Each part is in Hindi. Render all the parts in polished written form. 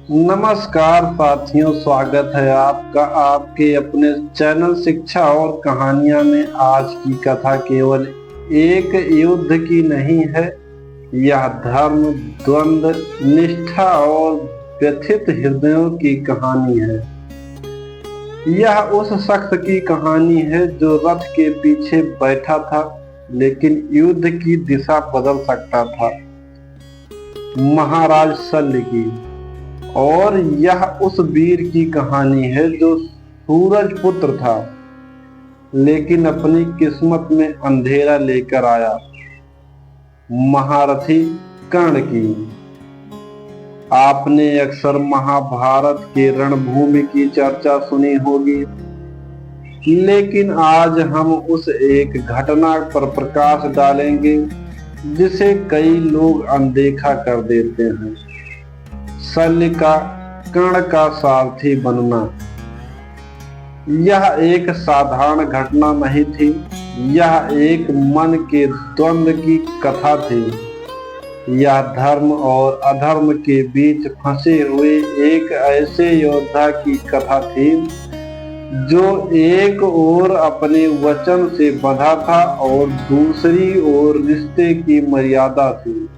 नमस्कार साथियों, स्वागत है आपका आपके अपने चैनल शिक्षा और कहानियां में। आज की कथा केवल एक युद्ध की नहीं है, यह धर्म, द्वंद्व, निष्ठा और व्यथित हृदयों की कहानी है। यह उस शख्स की कहानी है जो रथ के पीछे बैठा था लेकिन युद्ध की दिशा बदल सकता था, महाराज शल्य की। और यह उस वीर की कहानी है जो सूरज पुत्र था लेकिन अपनी किस्मत में अंधेरा लेकर आया, महारथी कर्ण की। आपने अक्सर महाभारत के रणभूमि की चर्चा सुनी होगी, लेकिन आज हम उस एक घटना पर प्रकाश डालेंगे जिसे कई लोग अनदेखा कर देते हैं। शल्य का कर्ण का सारथी बनना। यह एक साधारण घटना नहीं थी, यह एक मन के द्वंद्व की कथा थी। यह धर्म और अधर्म के बीच फंसे हुए एक ऐसे योद्धा की कथा थी जो एक ओर अपने वचन से बंधा था और दूसरी ओर रिश्ते की मर्यादा थी।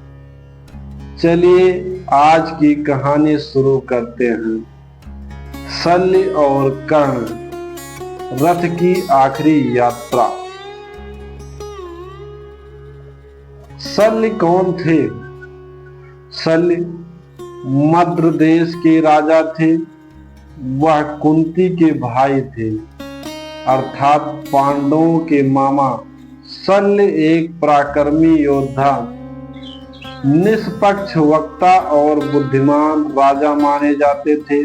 चलिए आज की कहानी शुरू करते हैं। शल्य और कर्ण, रथ की आखिरी यात्रा। शल्य कौन थे? शल्य मद्र देश के राजा थे। वह कुंती के भाई थे, अर्थात पांडवों के मामा। शल्य एक पराक्रमी योद्धा, निष्पक्ष वक्ता और बुद्धिमान राजा माने जाते थे।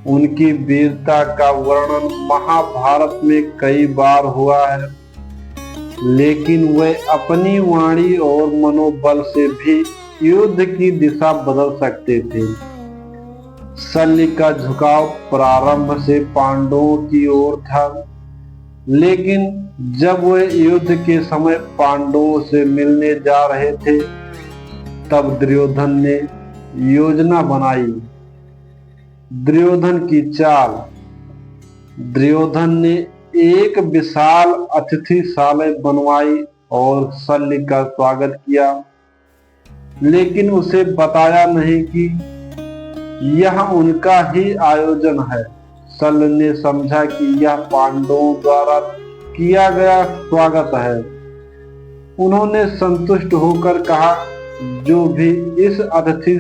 उनकी वीरता का वर्णन महाभारत में कई बार हुआ है, लेकिन वे अपनी वाणी और मनोबल से भी युद्ध की दिशा बदल सकते थे। शल्य का झुकाव प्रारंभ से पांडवों की ओर था, लेकिन जब वे युद्ध के समय पांडवों से मिलने जा रहे थे तब दुर्योधन ने योजना बनाई। दुर्योधन की चाल। दुर्योधन ने एक विशाल अतिथिशाला बनवाई और शल्य का स्वागत किया, लेकिन उसे बताया नहीं कि यह उनका ही आयोजन है। शल्य ने समझा कि यह पांडवों द्वारा किया गया स्वागत है। उन्होंने संतुष्ट होकर कहा, जो भी इस अतिथि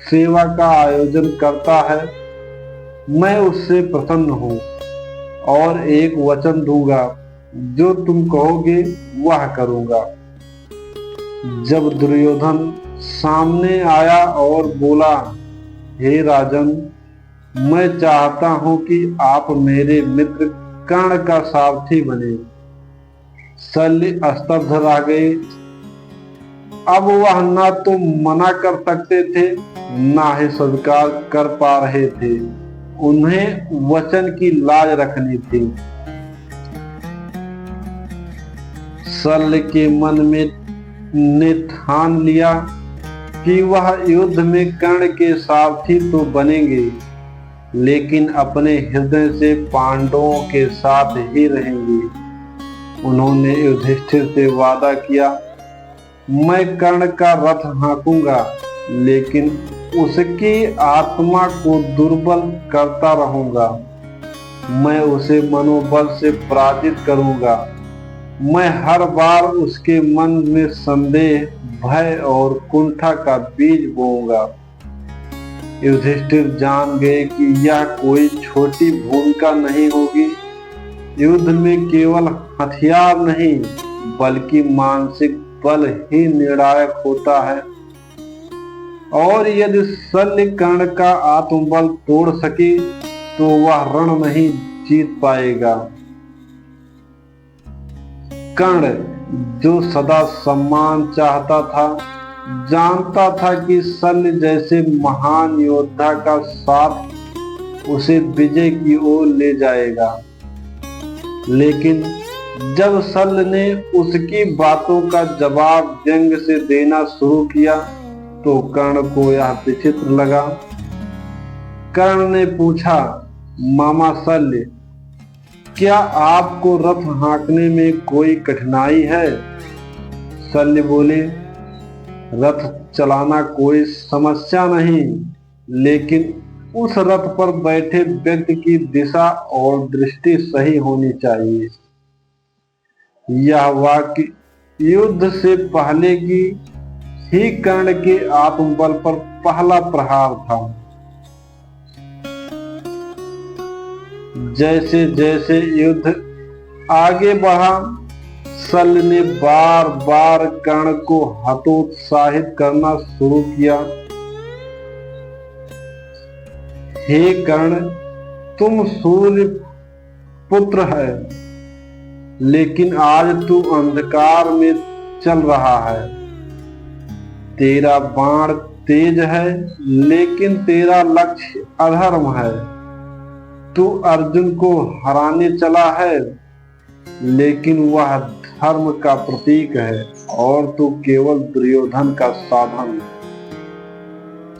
सेवा का आयोजन करता है मैं उससे प्रसन्न हूँ और एक वचन दूंगा, जो तुम कहोगे वह करूंगा। जब दुर्योधन सामने आया और बोला, हे राजन, मैं चाहता हूं कि आप मेरे मित्र कर्ण का सारथी बने। शल्य स्तब्ध रह गए। अब वह ना तो मना कर सकते थे ना ही स्वीकार कर पा रहे थे। उन्हें वचन की लाज रखनी थी। शल्य के मन में ने ठान लिया कि वह युद्ध में कर्ण के सारथी तो बनेंगे, लेकिन अपने हृदय से पांडवों के साथ ही रहेंगे। उन्होंने युधिष्ठिर से वादा किया, मैं कर्ण का रथ हाँकूंगा, लेकिन उसकी आत्मा को दुर्बल करता रहूंगा। मैं उसे मनोबल से पराजित करूंगा। मैं हर बार उसके मन में संदेह, भय और कुंठा का बीज बोऊंगा। युधिष्ठिर जान गए कि यह कोई छोटी भूमिका नहीं होगी। युद्ध में केवल हथियार नहीं बल्कि मानसिक बल ही निर्णायक होता है, और यदि शल्य कर्ण का आत्मबल तोड़ सके तो वह रण नहीं जीत पाएगा। कर्ण, जो सदा सम्मान चाहता था, जानता था कि शल्य जैसे महान योद्धा का साथ उसे विजय की ओर ले जाएगा। लेकिन जब शल्य ने उसकी बातों का जवाब व्यंग से देना शुरू किया तो कर्ण को यह विचित्र लगा। कर्ण ने पूछा, मामा शल्य, क्या आपको रथ हाँकने में कोई कठिनाई है? शल्य बोले, रथ चलाना कोई समस्या नहीं, लेकिन उस रथ पर बैठे व्यक्ति की दिशा और दृष्टि सही होनी चाहिए। यह वाक्य युद्ध से पहले की ही कर्ण के आत्मबल पर पहला प्रहार था। जैसे जैसे युद्ध आगे बढ़ा, शल्य ने बार बार कर्ण को हतोत्साहित करना शुरू किया। हे कर्ण, तुम सूर्य पुत्र है, लेकिन आज तू अंधकार में चल रहा है। तेरा बाण तेज है, लेकिन तेरा लक्ष्य अधर्म है। तू अर्जुन को हराने चला है, लेकिन वह धर्म का प्रतीक है और तू केवल दुर्योधन का साधन।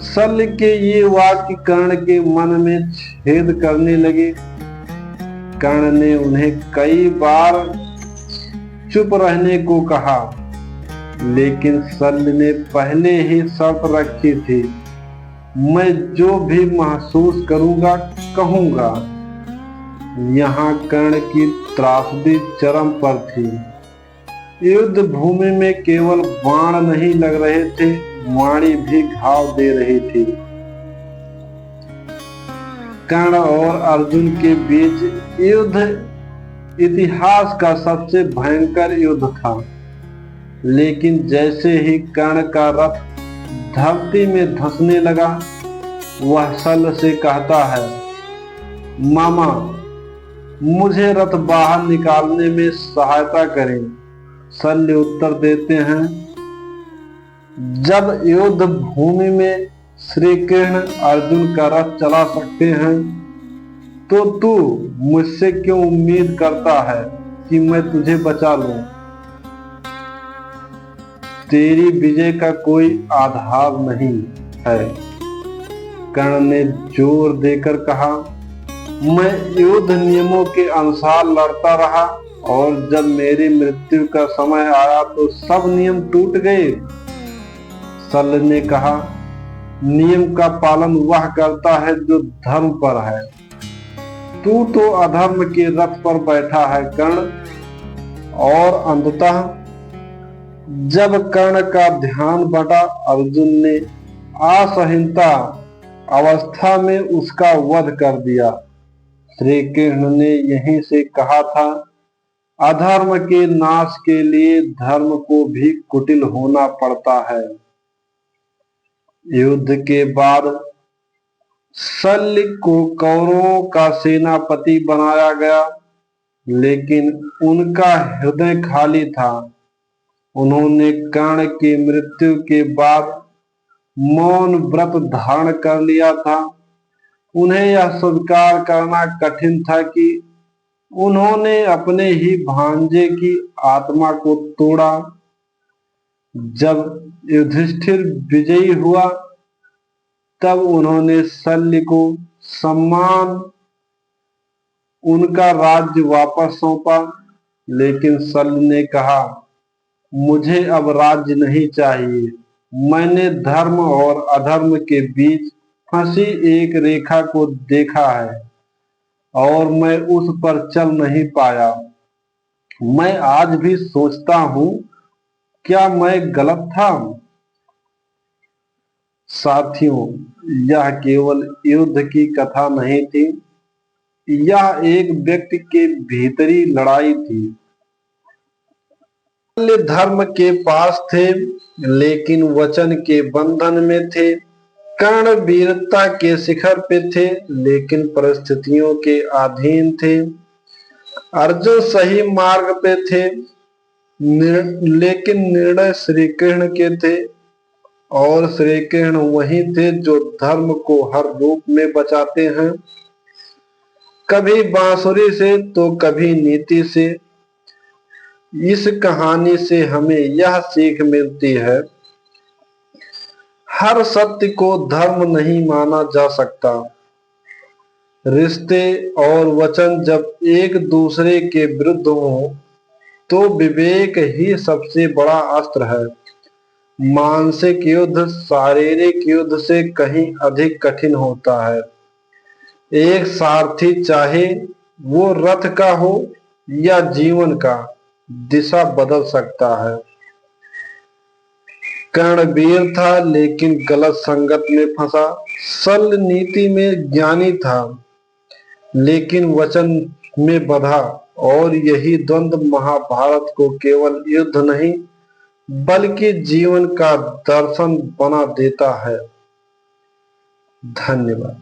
शल्य के ये वाक्य कर्ण के मन में छेद करने लगे। कर्ण ने उन्हें कई बार चुप रहने को कहा, लेकिन शल्य ने पहले ही शर्त रखी थी, मैं जो भी महसूस करूंगा कहूंगा। यहाँ कर्ण की त्रासदी चरम पर थी। युद्ध भूमि में केवल बाण नहीं लग रहे थे, वाणी भी घाव दे रही थी। कर्ण और अर्जुन के बीच युद्ध इतिहास का सबसे भयंकर युद्ध था। लेकिन जैसे ही कर्ण का रथ धरती में धंसने लगा, वह शल्य से कहता है, मामा, मुझे रथ बाहर निकालने में सहायता करें। शल्य उत्तर देते हैं, जब युद्ध भूमि में श्री कृष्ण अर्जुन का रथ चला सकते हैं, तो तू मुझसे क्यों उम्मीद करता है कि मैं तुझे बचा लूं? तेरी विजय का कोई आधार नहीं है। कर्ण ने जोर देकर कहा, मैं युद्ध नियमों के अनुसार लड़ता रहा और जब मेरी मृत्यु का समय आया तो सब नियम टूट गए। शल्य ने कहा, नियम का पालन वह करता है जो धर्म पर है। तू तो अधर्म के रथ पर बैठा है कर्ण। और अंततः जब कर्ण का ध्यान बटा, अर्जुन ने असहिष्णुता अवस्था में उसका वध कर दिया। श्री कृष्ण ने यहीं से कहा था, अधर्म के नाश के लिए धर्म को भी कुटिल होना पड़ता है। युद्ध के बाद शल्य को कौरवों का सेनापति बनाया गया, लेकिन उनका हृदय खाली था। उन्होंने कर्ण की मृत्यु के बाद मौन व्रत धारण कर लिया था। उन्हें यह स्वीकार करना कठिन था कि उन्होंने अपने ही भांजे की आत्मा को तोड़ा। जब युधिष्ठिर विजयी हुआ, तब उन्होंने शल्य को सम्मान उनका राज्य वापस सौंपा, लेकिन शल्य ने कहा, मुझे अब राज्य नहीं चाहिए। मैंने धर्म और अधर्म के बीच फंसी एक रेखा को देखा है और मैं उस पर चल नहीं पाया। मैं आज भी सोचता हूं, क्या मैं गलत था? साथियों, यह केवल युद्ध की कथा नहीं थी, यह एक व्यक्ति के भीतरी लड़ाई थी। धर्म के पास थे, लेकिन वचन के बंधन में थे। कर्ण वीरता के शिखर पे थे, लेकिन परिस्थितियों के अधीन थे। अर्जुन सही मार्ग पे थे, लेकिन निर्णय श्री कृष्ण के थे। और श्री कृष्ण वही थे जो धर्म को हर रूप में बचाते हैं, कभी बांसुरी से तो कभी नीति से। इस कहानी से हमें यह सीख मिलती है, हर सत्य को धर्म नहीं माना जा सकता। रिश्ते और वचन जब एक दूसरे के विरुद्ध हों तो विवेक ही सबसे बड़ा अस्त्र है। मानसिक युद्ध शारीरिक युद्ध से कहीं अधिक कठिन होता है। एक सारथी चाहे वो रथ का हो या जीवन का, दिशा बदल सकता है। कर्ण वीर था लेकिन गलत संगत में फंसा। शल्य नीति में ज्ञानी था लेकिन वचन में बंधा। और यही द्वंद्व महाभारत को केवल युद्ध नहीं बल्कि जीवन का दर्शन बना देता है। धन्यवाद।